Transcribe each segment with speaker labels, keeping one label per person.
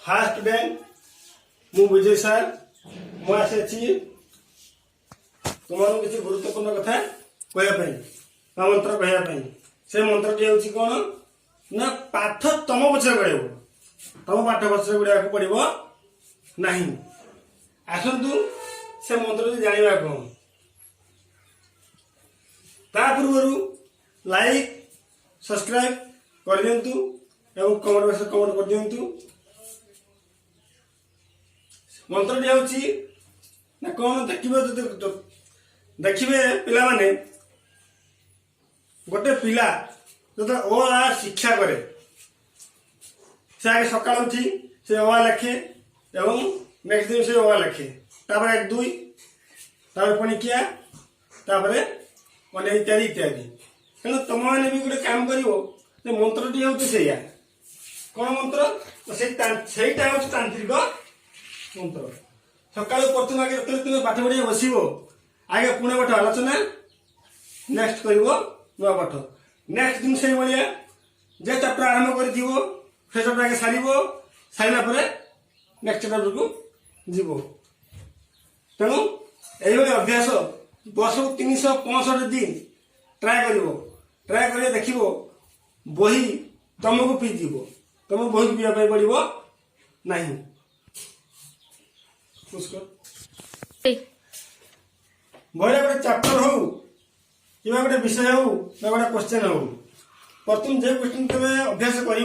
Speaker 1: Fast student मु विजय sir मु आसी तुम किसी गुरुत्वपूर्ण कथा कहवाई मंत्र कहवाई से मंत्रटी हूँ कौन ना पाठ तुम पचर पड़े तुम पाठ पचर गुड़ा पड़ो ना आसतु से मंत्र जाना कौन ता पूर्व लाइक सब्सक्राइब कर दिंतु एवं कमेंट बॉक्स कमेंट कर दिंतु। मंत्रटी हूँ ना कौन देखिए पिला माने गोटे पिला जो ओ आ शिक्षा करे से आगे सका उठी से ओ आ लिखे एवं नेक्स्ट दिन से ओ आ लिखे तापर एक दुई तापर पणिकिया तापर मैंने इत्यादि इत्यादि तेणु तुम मैंने भी गोटे काम कर मंत्रटी हूँ से कौन मंत्र से हूँ तांत्रिक मंत्र सका प्रथम आगे तुम पाठ पढ़िया बस आगे पुणे पाठ आलोचना नेक्स्ट कर नुआ पाठ नेक्स्ट दिन से भाया जे चैप्टर आरंभ कर से चैप्टर आगे सारा नेक्स्ट चैप्टर को जीव तेणु यही अभ्यास वर्ष 365 दिन ट्राए कर देख बही तुमको पीज तुम बही पीवा पड़ो ना बहरे गोटे चैप्टर हो कि गोटे विषय हो गोटे क्वेश्चन हो प्रथम जो क्वेश्चन तुम अभ्यास कर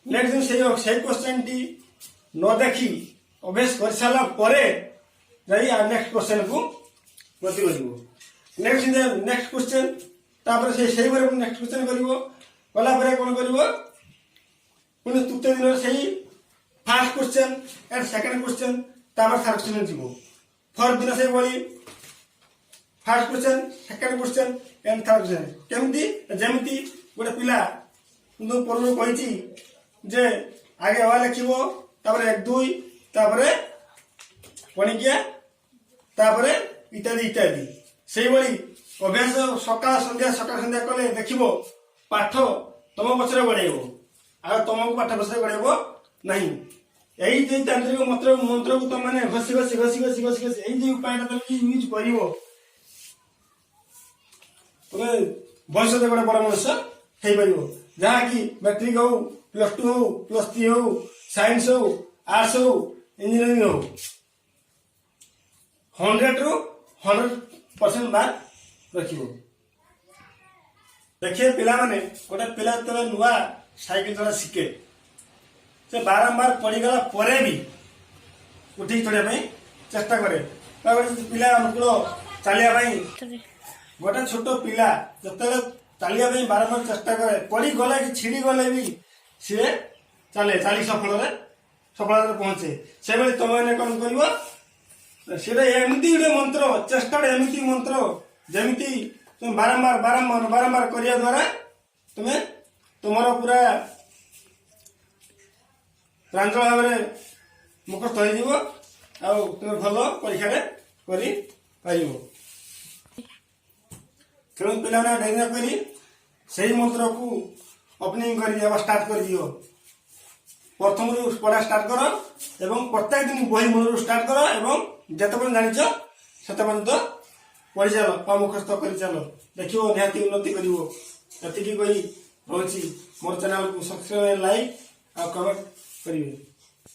Speaker 1: नेक्स्ट दिन से क्वेश्चन टी न देखी अभ्यास कर सारा नेक्स्ट क्वेश्चन को गति कर नेक्स्ट क्वेश्चन नेक्स्ट क्वेश्चन कला कौन कर पुणी तृतीय दिन से fast question and second question third question जीव फोर्थ दिन से भाई fast question second question and third question केमती जमी गोटे पिला पूर्व कही जे आगे हवा लिखो एक दुई पणिकिया इत्यादि इत्यादि से भाई अभ्यास सकाल संध्या कले देख पाठ तुम पचर बढ़ेब आ तुमको पाठ पचर बढ़ेब ना यही जो तांत्रिक मंत्र को तुम मैंने घसी घसी घसी घसी घसी घसी यही जो उपाय तुम यूज कर तुम भविष्य गोटे बड़ मनुष्य हो पार जहाँकि मैट्रिक हो +2 हो +3 हो साइंस हो आर्ट्स हो इंजीनियरिंग हो 100 ରୁ 100% मार्क रख देखिए पिला माने गोटे पिला जो नुआ साइकिल चला शिखे से बारंबार पड़गला भी उठी चढ़ा चेष्टा करे गोटे पिला अनुकूल चलिया गोटे छोट पिला जो चलिया बारंबार चेष्टा करे पड़ी गले कि छिड़ी गले भी सी चले चली सफलता पहुंचे से भाई तुम मैंने कौन कर एमती गोटे मंत्र चेष्टा एमती मंत्र जमी तुम बारंबार बारंबार बारंबार करने द्वारा तुम्हें तुम पूरा प्रांजल भाव में मुखस्त हो तुम भल परीक्षा कर तेणु पिला डेरी न करी से मंत्र को ओपनिंग कर स्टार्ट कर दियो प्रथम पढ़ा स्टार्ट कर एवं प्रत्येक दिन बही मूल स्टार्ट कर एवं जिते जान से पढ़ी चल मुखस्त कर चल देख निहाती उन्नति कर रोची मोर चैनल को सब्सक्राइब लाइक और कमेंट करेंगे।